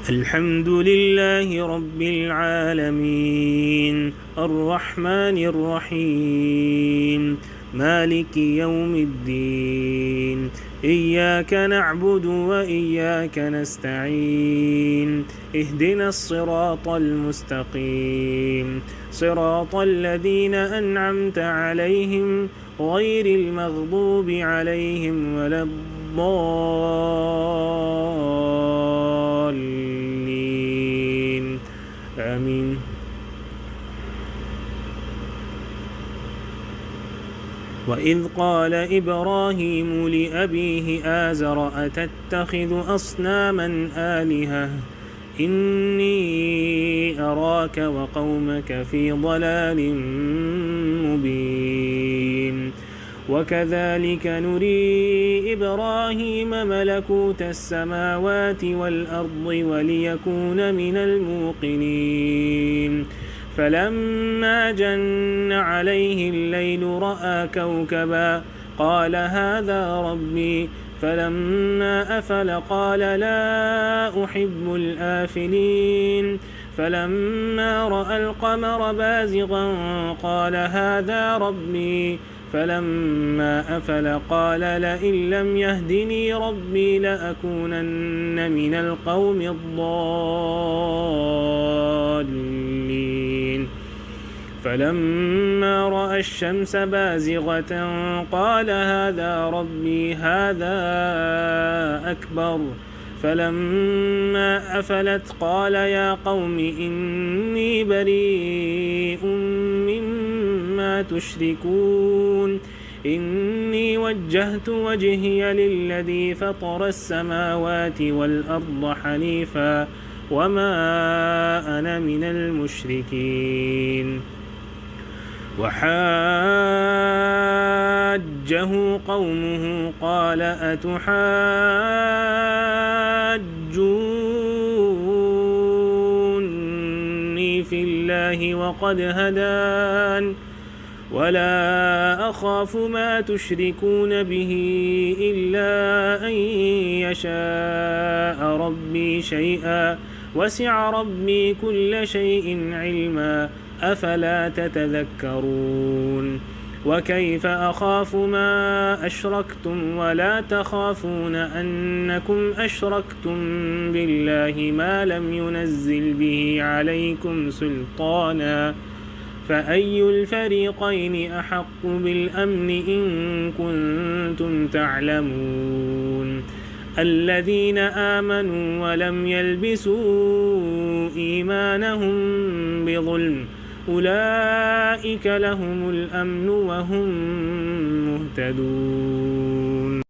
الحمد لله رب العالمين الرحمن الرحيم مالك يوم الدين إياك نعبد وإياك نستعين اهدنا الصراط المستقيم صراط الذين أنعمت عليهم غير المغضوب عليهم ولا الضالين آمين. وإذ قال إبراهيم لأبيه آزر أتتخذ أصناما آلهة إني أراك وقومك في ضلال مبين وكذلك نري إبراهيم ملكوت السماوات والأرض وليكون من الموقنين فلما جن عليه الليل رأى كوكبا قال هذا ربي فلما أفل قال لا أحب الآفلين فلما رأى القمر بازغا قال هذا ربي فلما أفل قال لئن لم يهدني ربي لأكونن من القوم الضالين فلما رأى الشمس بازغة قال هذا ربي هذا أكبر فلما أفلت قال يا قوم إني بريء مما تشركون إني وجهت وجهي للذي فطر السماوات والأرض حنيفا وما أنا من المشركين وحاجه قومه قال أتحاجوني في الله وقد هدان ولا أخاف ما تشركون به إلا أن يشاء ربي شيئا وسع ربي كل شيء علما أفلا تتذكرون وكيف أخاف ما أشركتم ولا تخافون أنكم أشركتم بالله ما لم ينزل به عليكم سلطانا فأي الفريقين أحق بالأمن إن كنتم تعلمون الذين آمنوا ولم يلبسوا إيمانهم بظلم أولئك لهم الأمن وهم مهتدون.